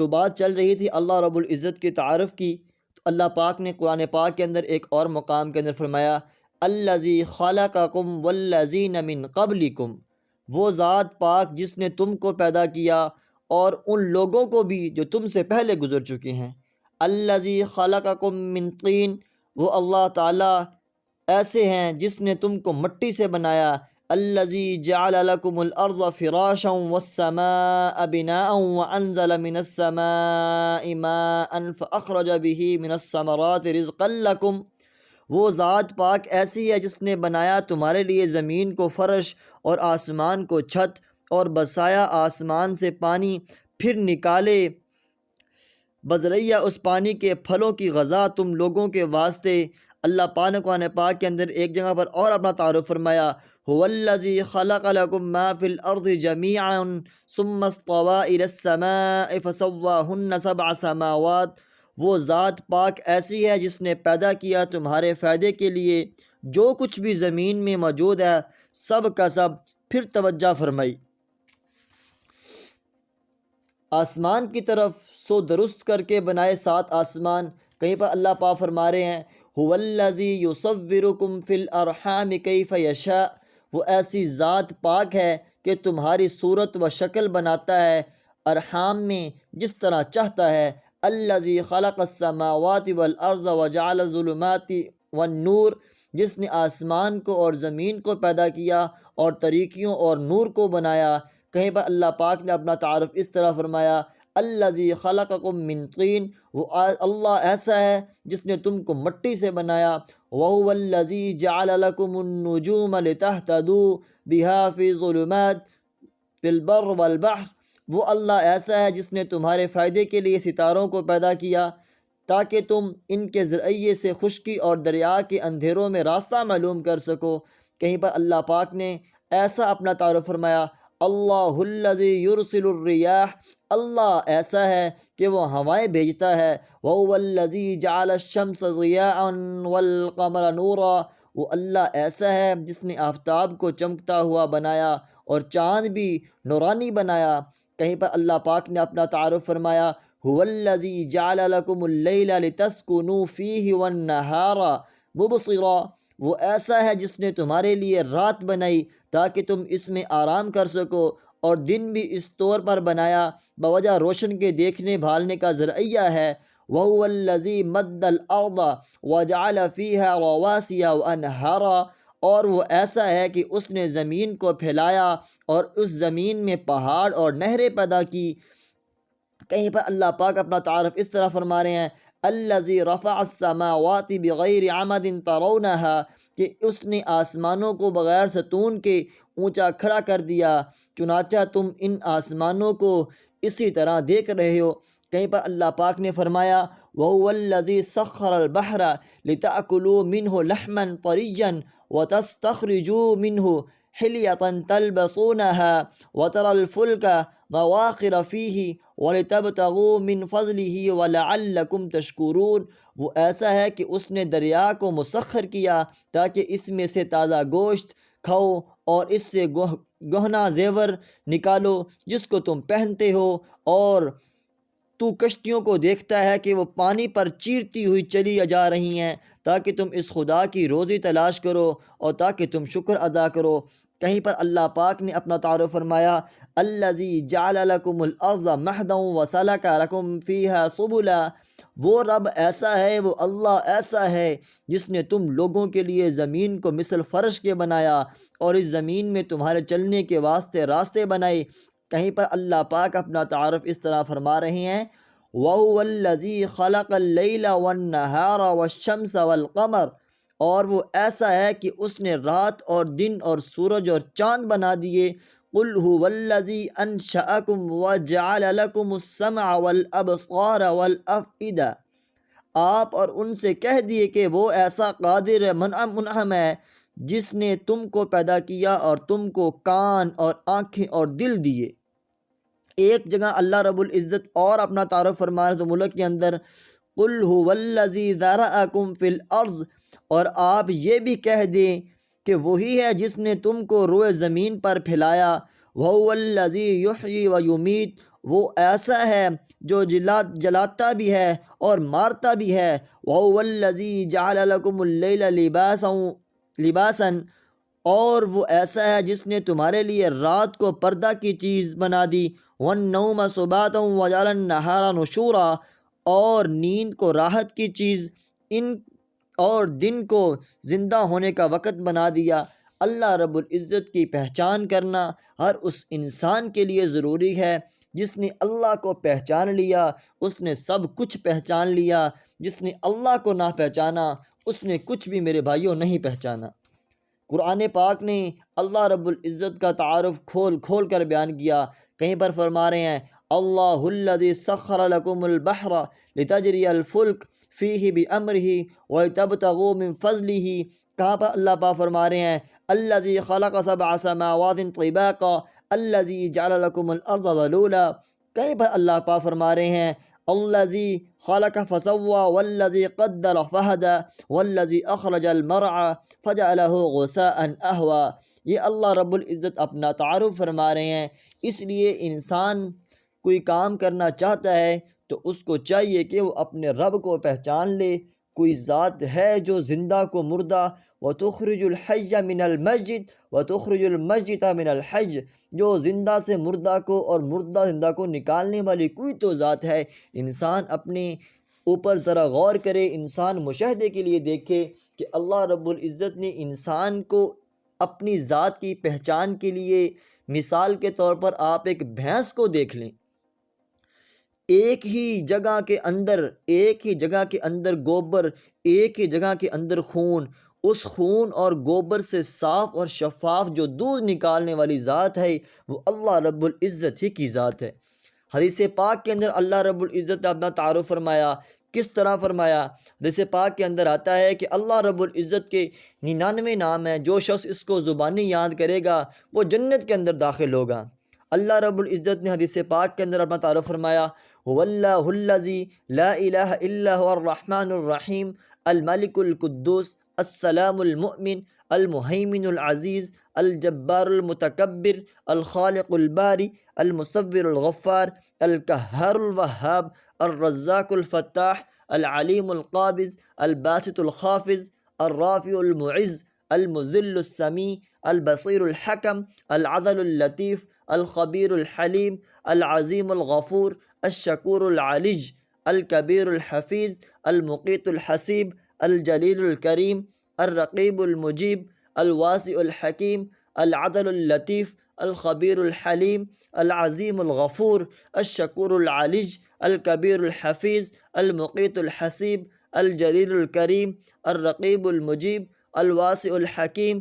تو بات چل رہی تھی اللہ رب العزت کے تعارف کی، تو اللہ پاک نے قرآن پاک کے اندر ایک اور مقام کے اندر فرمایا الذی خلقکم والذین من قبلکم، وہ ذات پاک جس نے تم کو پیدا کیا اور ان لوگوں کو بھی جو تم سے پہلے گزر چکے ہیں۔ الذی خلقکم من طین، وہ اللہ تعالیٰ ایسے ہیں جس نے تم کو مٹی سے بنایا۔ الذی جعل لکم الارض فراشا والسماء بناء وانزل من السماء ماء فاخرج به من الثمرات رزقا لکم، وہ ذات پاک ایسی ہے جس نے بنایا تمہارے لیے زمین کو فرش اور آسمان کو چھت، اور بسایا آسمان سے پانی، پھر نکالے بذریعہ اس پانی کے پھلوں کی غذا تم لوگوں کے واسطے۔ اللہ پاک نے قرآن پاک کے اندر ایک جگہ پر اور اپنا تعارف فرمایا هو الذی خلق لکم ما فی الارض جمیعا ثم استوی الی السماء فسواہن سبع سماوات، وہ ذات پاک ایسی ہے جس نے پیدا کیا تمہارے فائدے کے لیے جو کچھ بھی زمین میں موجود ہے سب کا سب۔ پھر توجہ فرمائی آسمان کی طرف، سو درست کر کے بنائے 7 آسمان۔ کہیں پر اللہ پاک فرما رہے ہیں هو الذی یصورکم فی الارحام کیف یشاء، وہ ایسی ذات پاک ہے کہ تمہاری صورت و شکل بناتا ہے ارحام میں جس طرح چاہتا ہے۔ الذی خلق السماوات والارض وجعل الظلمات والنور، جس نے آسمان کو اور زمین کو پیدا کیا اور تاریکیوں اور نور کو بنایا۔ کہیں پر اللہ پاک نے اپنا تعارف اس طرح فرمایا الذی خلقکم من طین، وہ اللہ ایسا ہے جس نے تم کو مٹی سے بنایا۔ وہو الذی جعل لکم النجوم لتہتدوا بہا فی ظلمات فی البر والبحر، وہ اللہ ایسا ہے جس نے تمہارے فائدے کے لیے ستاروں کو پیدا کیا تاکہ تم ان کے ذریعے سے خشکی اور دریا کے اندھیروں میں راستہ معلوم کر سکو۔ کہیں پر اللہ پاک نے ایسا اپنا تعارف فرمایا اللہ الذی یرسل الریاح، اللہ ایسا ہے کہ وہ ہوائیں بھیجتا ہے۔ وہو الذی جعل الشمس ضیاء والقمر نورا، وہ اللہ ایسا ہے جس نے آفتاب کو چمکتا ہوا بنایا اور چاند بھی نورانی بنایا۔ کہیں پر اللہ پاک نے اپنا تعارف فرمایا هو الذی جعل لکم اللیل لتسکنوا فیہ والنہار مبصرا، وہ ایسا ہے جس نے تمہارے لیے رات بنائی تاکہ تم اس میں آرام کر سکو، اور دن بھی اس طور پر بنایا بوجہ روشن کے دیکھنے بھالنے کا ذریعہ ہے۔ وَهُوَ الَّذِي مَدَّ الْأَرْضَ وَجَعَلَ فِيهَا رَوَاسِيَ وَأَنْهَارًا، اور وہ ایسا ہے کہ اس نے زمین کو پھیلایا اور اس زمین میں پہاڑ اور نہریں پیدا کی۔ کہیں پر اللہ پاک اپنا تعارف اس طرح فرما رہے ہیں الذی رفع السماوات بغیر عمد ترونها، کہ اس نے آسمانوں کو بغیر ستون کے اونچا کھڑا کر دیا، چنانچہ تم ان آسمانوں کو اسی طرح دیکھ رہے ہو۔ کہیں پر اللہ پاک نے فرمایا وَهُوَ الَّذِي سَخَّرَ الْبَحْرَ لِتَأْكُلُوا مِنْهُ لَحْمًا طَرِيًّا وَتَسْتَخْرِجُوا مِنْهُ حِلْيَةً تَلْبَسُونَهَا وَتَرَى الْفُلْكَ مَوَاخِرَ فِيهِ وَلِتَبْتَغُوا مِنْ فَضْلِهِ وَلَعَلَّكُمْ تَشْكُرُونَ، وہ ایسا ہے کہ اس نے دریا کو مسخر کیا تاکہ اس میں سے تازہ گوشت کھاؤ اور اس سے گہنا زیور نکالو جس کو تم پہنتے ہو، اور تو کشتیوں کو دیکھتا ہے کہ وہ پانی پر چیرتی ہوئی چلی جا رہی ہیں تاکہ تم اس خدا کی روزی تلاش کرو اور تاکہ تم شکر ادا کرو۔ کہیں پر اللہ پاک نے اپنا تعارف فرمایا الذی جعل لکم الارض مہدا وسلک لکم فیہا سبلا، وہ رب ایسا ہے، وہ اللہ ایسا ہے جس نے تم لوگوں کے لیے زمین کو مثل فرش کے بنایا اور اس زمین میں تمہارے چلنے کے واسطے راستے بنائے۔ کہیں پر اللہ پاک اپنا تعارف اس طرح فرما رہے ہیں وَهُوَ الَّذِي خَلَقَ اللَّيْلَ وَالنَّهَارَ وَالشَّمْسَ وَالْقَمَرَ، اور وہ ایسا ہے کہ اس نے رات اور دن اور سورج اور چاند بنا دیے۔ قُلْ هُوَ الَّذِي أَنشَأَكُمْ وَجَعَلَ لَكُمُ السَّمْعَ وَالْأَبْصَارَ وَالْأَفْئِدَةَ، آپ اور ان سے کہہ دیے کہ وہ ایسا قادر منعم ہے جس نے تم کو پیدا کیا اور تم کو کان اور آنکھیں اور دل دیے۔ ایک جگہ اللہ رب العزت اور اپنا تعارف فرما رہے تو ملک کے اندر قُلْ هُوَ الَّذِي ذَرَأَكُمْ فِي الْأَرْضِ، اور آپ یہ بھی کہہ دیں کہ وہی ہے جس نے تم کو روئے زمین پر پھیلایا۔ وَهُوَ الَّذِي يُحْيِي وَيُمِيتُ، وہ ایسا ہے جو جلاتا بھی ہے اور مارتا بھی ہے۔ وَهُوَ الَّذِي جَعَلَ لَكُمُ اللَّيْلَ لِبَاسًا، اور وہ ایسا ہے جس نے تمہارے لیے رات کو پردہ کی چیز بنا دی۔ وَالنَّوْمَ سُبَاتًا وَجَعَلَ النَّهَارَ نُشُورًا، اور نیند کو راحت کی چیز اور دن کو زندہ ہونے کا وقت بنا دیا۔ اللہ رب العزت کی پہچان کرنا ہر اس انسان کے لیے ضروری ہے۔ جس نے اللہ کو پہچان لیا اس نے سب کچھ پہچان لیا، جس نے اللہ کو نہ پہچانا اس نے کچھ بھی میرے بھائیوں نہیں پہچانا۔ قرآن پاک نے اللہ رب العزت کا تعارف کھول کھول کر بیان کیا۔ کہیں پر فرما رہے ہیں اللہ الذی سخر لکم البحر لتجری الفلک فیہ بامرہ ولتبتغوا من فضلہ۔ کہاں پر اللہ پاک فرما رہے ہیں الذی خلق سبع سماوات طباقا الذی جعل لکم الارض ذلولا۔ کہیں پر اللہ پاک فرما رہے ہیں الذی خلق فسوى والذی قدر فہدى والذی اخرج المرعى فجعلہ غثاء احوى۔ یہ اللہ رب العزت اپنا تعارف فرما رہے ہیں۔ اس لیے انسان کوئی کام کرنا چاہتا ہے تو اس کو چاہیے کہ وہ اپنے رب کو پہچان لے۔ کوئی ذات ہے جو زندہ کو مردہ، وَتُخْرِجُ الْحَيَّ مِنَ الْمَيِّتِ وَتُخْرِجُ الْمَيِّتَ مِنَ الْحَيِّ، جو زندہ سے مردہ کو اور مردہ زندہ کو نکالنے والی کوئی تو ذات ہے۔ انسان اپنے اوپر ذرا غور کرے، انسان مشاہدے کے لیے دیکھے کہ اللہ رب العزت نے انسان کو اپنی ذات کی پہچان کے لیے، مثال کے طور پر آپ ایک بھینس کو دیکھ لیں، ایک ہی جگہ کے اندر گوبر، ایک ہی جگہ کے اندر خون، اس خون اور گوبر سے صاف اور شفاف جو دودھ نکالنے والی ذات ہے وہ اللہ رب العزت ہی کی ذات ہے۔ حدیث پاک کے اندر اللہ رب العزت نے اپنا تعارف فرمایا۔ کس طرح فرمایا؟ حدیث پاک کے اندر آتا ہے کہ اللہ رب العزت کے 99 نام ہیں، جو شخص اس کو زبانی یاد کرے گا وہ جنت کے اندر داخل ہوگا۔ اللہ رب العزت نے حدیث پاک کے اندر اپنا تعارف فرمایا وَاللَّهُ الَّذِي لَا إِلَهَ إِلَّا هُوَ الرَّحْمَنُ الرَّحِيمُ الْمَلِكُ الْقُدُّوسُ السَّلَامُ الْمُؤْمِنُ الْمُهَيْمِنُ الْعَزِيزُ الْجَبَّارُ الْمُتَكَبِّرُ الْخَالِقُ الْبَارِئُ الْمُصَوِّرُ الْغَفَّارُ الْقَهَّارُ الْوَهَّابُ الرَّزَّاقُ الْفَتَّاحُ الْعَلِيمُ الْقَابِضُ الْبَاسِطُ الْخَافِضُ الرَّافِعُ الْمُعِزُّ المذل السمیع البصیر الحکم العدل اللطیف الخبیر الحلیم العظیم الغفور الشکور العلیج الکبیر الحفیظ المقیت الحسیب الجلیل الکریم الرقیب المجیب الواسع الحکیم العدل اللطیف الخبیر الحلیم العظیم الغفور الشکور العلیج الکبیر الحفیظ المقیت الحسیب الجلیل الکریم الرقیب المجیب الواسع الحکیم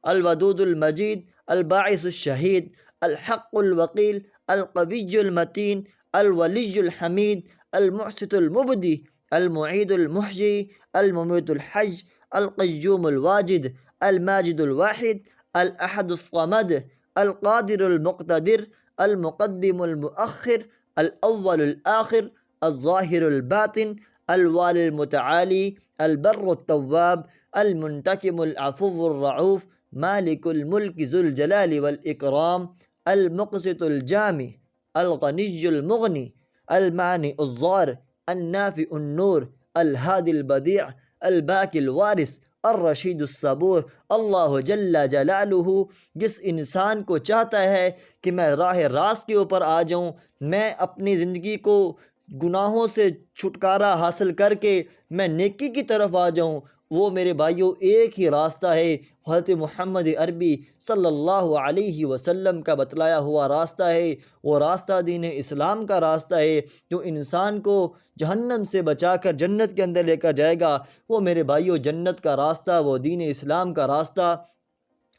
الودود المجید الباعث الشہید الحق الوکیل القوی المتین الولی الحمید المحسن المبدی المعید المحیی الممیت الحی القیوم الواجد الماجد الواحد الاحد الصمد القادر المقتدر المقدم المؤخر الاول الآخر الظاہر الباطن الوالی المتعالی البر التواب المنتقم العفو الرعوف مالک الملک ذو الجلال والاکرام المقسط الجامع الغنی المغنی المانع الضار النافع النور الهادي البديع الباقي الوارث الرشید الصبور۔ اللہ جل جلالہ جس انسان کو چاہتا ہے کہ میں راہ راست کے اوپر آ جاؤں، میں اپنی زندگی کو گناہوں سے چھٹکارا حاصل کر کے میں نیکی کی طرف آ جاؤں، وہ میرے بھائیوں ایک ہی راستہ ہے، حضرت محمد عربی صلی اللہ علیہ وسلم کا بتلایا ہوا راستہ ہے۔ وہ راستہ دین اسلام کا راستہ ہے جو انسان کو جہنم سے بچا کر جنت کے اندر لے کر جائے گا۔ وہ میرے بھائیوں جنت کا راستہ، وہ دین اسلام کا راستہ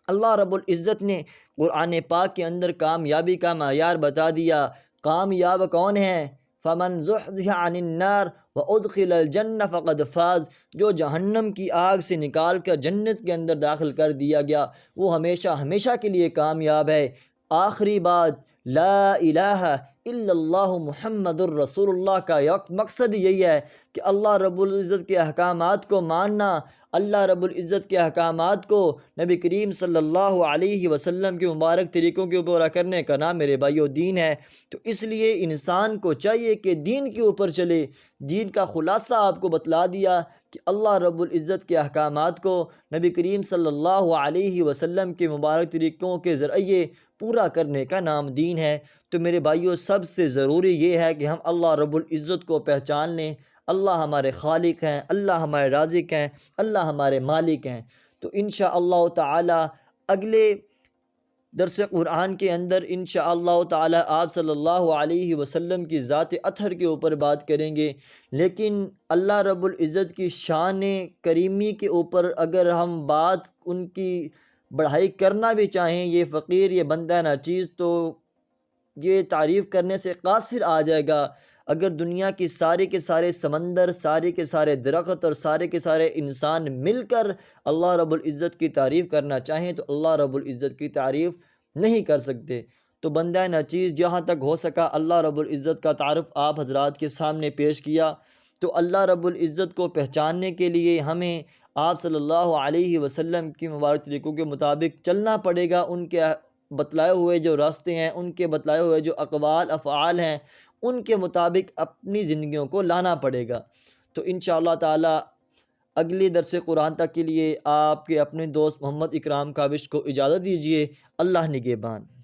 اللہ رب العزت نے قرآن پاک کے اندر کامیابی کا معیار بتا دیا۔ کامیاب کون ہیں؟ فمن زحزح عن النار وادخل الجنہ فقد فاز، جو جہنم کی آگ سے نکال کر جنت کے اندر داخل کر دیا گیا وہ ہمیشہ ہمیشہ کے لیے کامیاب ہے۔ آخری بات، لا الہ الا اللہ محمد الرسول اللہ کا مقصد یہی ہے کہ اللہ رب العزت کے احکامات کو ماننا، اللہ رب العزت کے احکامات کو نبی کریم صلی اللہ علیہ وسلم کے مبارک طریقوں کے اوپر کرنے کا نام میرے بھائیو دین ہے۔ تو اس لیے انسان کو چاہیے کہ دین کے اوپر چلے۔ دین کا خلاصہ آپ کو بتلا دیا کہ اللہ رب العزت کے احکامات کو نبی کریم صلی اللہ علیہ وسلم کے مبارک طریقوں کے ذریعے پورا کرنے کا نام دین ہے۔ تو میرے بھائیو سب سے ضروری یہ ہے کہ ہم اللہ رب العزت کو پہچان لیں۔ اللہ ہمارے خالق ہیں، اللہ ہمارے رازق ہیں، اللہ ہمارے مالک ہیں۔ تو انشاءاللہ تعالی اگلے درس قرآن کے اندر انشاءاللہ تعالی آپ صلی اللہ علیہ وسلم کی ذات اطہر کے اوپر بات کریں گے، لیکن اللہ رب العزت کی شان کریمی کے اوپر اگر ہم بات ان کی بڑھائی کرنا بھی چاہیں، یہ فقیر، یہ بندہ ناچیز، تو یہ تعریف کرنے سے قاصر آ جائے گا۔ اگر دنیا کی سارے کے سارے سمندر، سارے کے سارے درخت اور سارے کے سارے انسان مل کر اللہ رب العزت کی تعریف کرنا چاہیں تو اللہ رب العزت کی تعریف نہیں کر سکتے۔ تو بندہ ناچیز جہاں تک ہو سکا اللہ رب العزت کا تعارف آپ حضرات کے سامنے پیش کیا۔ تو اللہ رب العزت کو پہچاننے کے لیے ہمیں آپ صلی اللہ علیہ وسلم کی مبارک طریقوں کے مطابق چلنا پڑے گا۔ ان کے بتلائے ہوئے جو راستے ہیں، ان کے بتلائے ہوئے جو اقوال افعال ہیں، ان کے مطابق اپنی زندگیوں کو لانا پڑے گا۔ تو انشاءاللہ تعالی اگلی درس قرآن تک کے لیے آپ کے اپنے دوست محمد اکرام کاوش کو اجازت دیجیے۔ اللہ نگہبان۔